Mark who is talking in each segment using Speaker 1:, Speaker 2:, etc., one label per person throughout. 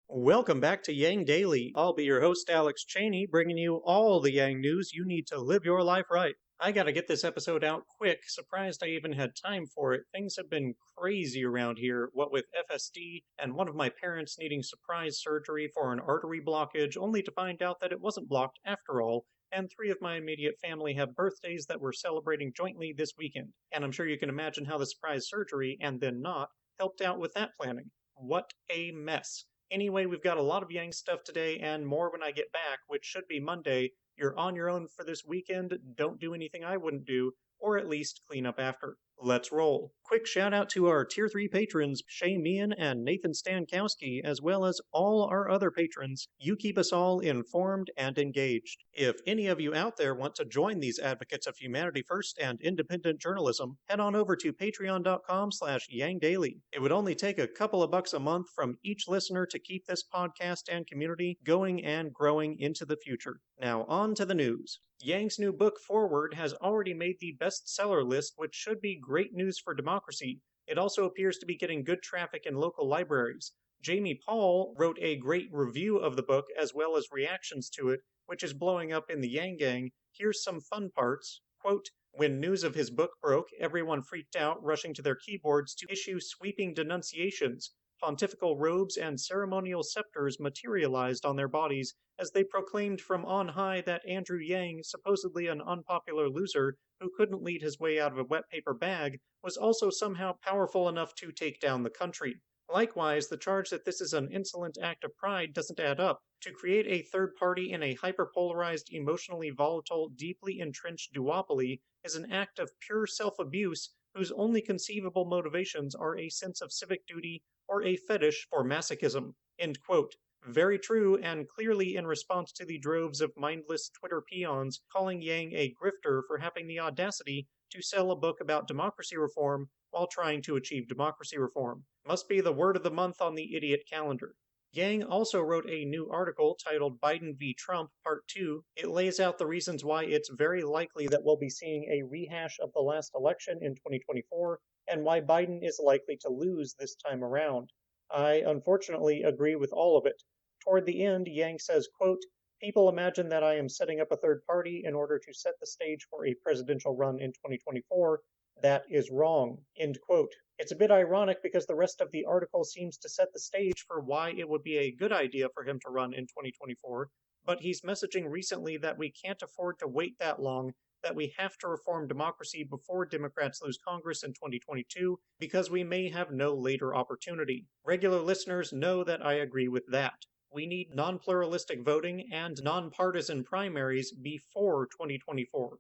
Speaker 1: Welcome back to Yang Daily. I'll be your host, Alex Cheney, bringing you all the Yang news you need to live your life right. I gotta get this episode out quick. Surprised I even had time for it. Things have been crazy around here, what with FSD and one of my parents needing surprise surgery for an artery blockage, only to find out that it wasn't blocked after all, and three of my immediate family have birthdays that we're celebrating jointly this weekend. And I'm sure you can imagine how the surprise surgery, and then not, helped out with that planning. What a mess. Anyway, we've got a lot of Yang stuff today and more when I get back, which should be Monday. You're on your own for this weekend. Don't do anything I wouldn't do, or at least clean up after. Let's roll. Quick shout out to our Tier 3 patrons, Shay Meehan and Nathan Stankowski, as well as all our other patrons. You keep us all informed and engaged. If any of you out there want to join these advocates of humanity first and independent journalism, head on over to patreon.com/YangDaily. It would only take a couple of bucks a month from each listener to keep this podcast and community going and growing into the future. Now on to the news. Yang's new book, Forward, has already made the bestseller list, which should be great news for democracy. It also appears to be getting good traffic in local libraries. Jamie Paul wrote a great review of the book as well as reactions to it, which is blowing up in the Yang Gang. Here's some fun parts. Quote, "When news of his book broke, everyone freaked out, rushing to their keyboards to issue sweeping denunciations. Pontifical robes and ceremonial scepters materialized on their bodies as they proclaimed from on high that Andrew Yang, supposedly an unpopular loser who couldn't lead his way out of a wet paper bag, was also somehow powerful enough to take down the country. Likewise, the charge that this is an insolent act of pride doesn't add up. To create a third party in a hyperpolarized, emotionally volatile, deeply entrenched duopoly is an act of pure self-abuse whose only conceivable motivations are a sense of civic duty or a fetish for masochism." End quote. Very true, and clearly in response to the droves of mindless Twitter peons calling Yang a grifter for having the audacity to sell a book about democracy reform while trying to achieve democracy reform. Must be the word of the month on the idiot calendar. Yang also wrote a new article titled Biden v. Trump Part 2. It lays out the reasons why it's very likely that we'll be seeing a rehash of the last election in 2024, and why Biden is likely to lose this time around. I unfortunately agree with all of it. Toward the end, Yang says, quote, "People imagine that I am setting up a third party in order to set the stage for a presidential run in 2024. That is wrong." End quote. It's a bit ironic because the rest of the article seems to set the stage for why it would be a good idea for him to run in 2024, but he's messaging recently that we can't afford to wait that long, that we have to reform democracy before Democrats lose Congress in 2022, because we may have no later opportunity. Regular listeners know that I agree with that. We need non-pluralistic voting and nonpartisan primaries before 2024.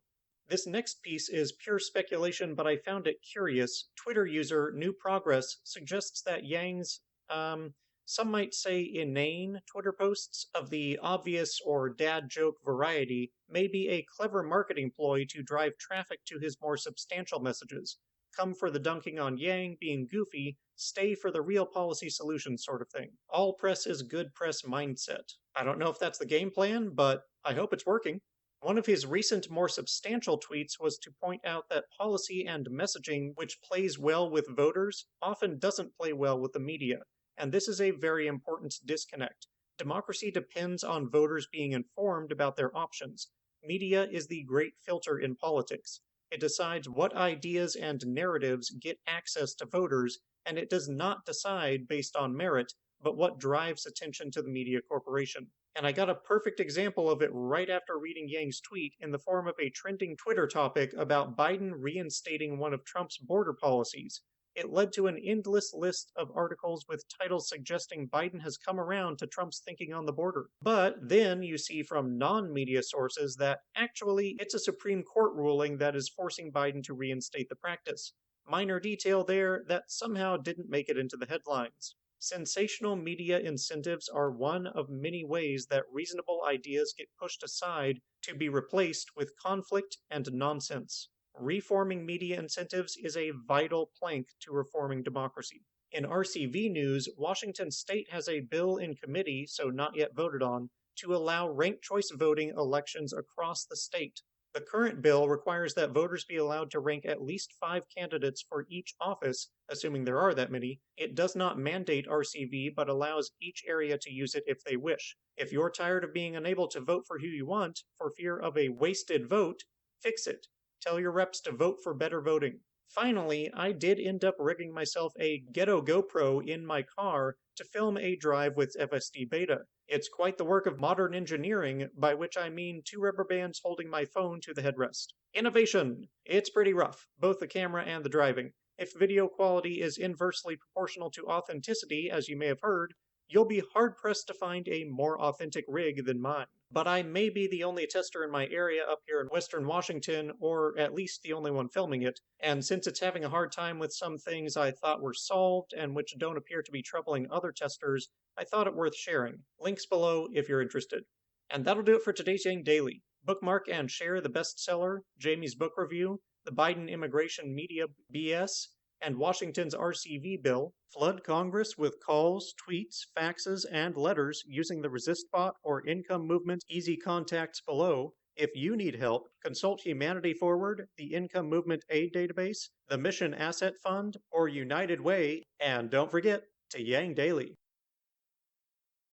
Speaker 1: This next piece is pure speculation, but I found it curious. Twitter user New Progress suggests that Yang's, some might say inane Twitter posts of the obvious or dad joke variety may be a clever marketing ploy to drive traffic to his more substantial messages. Come for the dunking on Yang being goofy, stay for the real policy solution sort of thing. All press is good press mindset. I don't know if that's the game plan, but I hope it's working. One of his recent more substantial tweets was to point out that policy and messaging which plays well with voters often doesn't play well with the media, and this is a very important disconnect. Democracy depends on voters being informed about their options. Media is the great filter in politics. It decides what ideas and narratives get access to voters, and it does not decide based on merit, but what drives attention to the media corporation. And I got a perfect example of it right after reading Yang's tweet in the form of a trending Twitter topic about Biden reinstating one of Trump's border policies. It led to an endless list of articles with titles suggesting Biden has come around to Trump's thinking on the border. But then you see from non-media sources that actually it's a Supreme Court ruling that is forcing Biden to reinstate the practice. Minor detail there that somehow didn't make it into the headlines. Sensational media incentives are one of many ways that reasonable ideas get pushed aside to be replaced with conflict and nonsense. Reforming media incentives is a vital plank to reforming democracy. In RCV news, Washington State has a bill in committee, so not yet voted on, to allow ranked choice voting elections across the state. The current bill requires that voters be allowed to rank at least 5 candidates for each office, assuming there are that many. It does not mandate RCV, but allows each area to use it if they wish. If you're tired of being unable to vote for who you want for fear of a wasted vote, fix it. Tell your reps to vote for better voting. Finally, I did end up rigging myself a ghetto GoPro in my car to film a drive with FSD beta. It's quite the work of modern engineering, by which I mean 2 rubber bands holding my phone to the headrest. Innovation! It's pretty rough, both the camera and the driving. If video quality is inversely proportional to authenticity, as you may have heard, you'll be hard-pressed to find a more authentic rig than mine. But I may be the only tester in my area up here in Western Washington, or at least the only one filming it, and since it's having a hard time with some things I thought were solved and which don't appear to be troubling other testers, I thought it worth sharing. Links below if you're interested. And that'll do it for today's Yang Daily. Bookmark and share the bestseller, Jamie's book review, the Biden immigration media BS, and Washington's RCV bill. Flood Congress with calls, tweets, faxes, and letters using the Resist bot or Income Movement easy contacts below. If you need help, consult Humanity Forward, the Income Movement Aid Database, the Mission Asset Fund, or United Way, and don't forget to Yang Daily.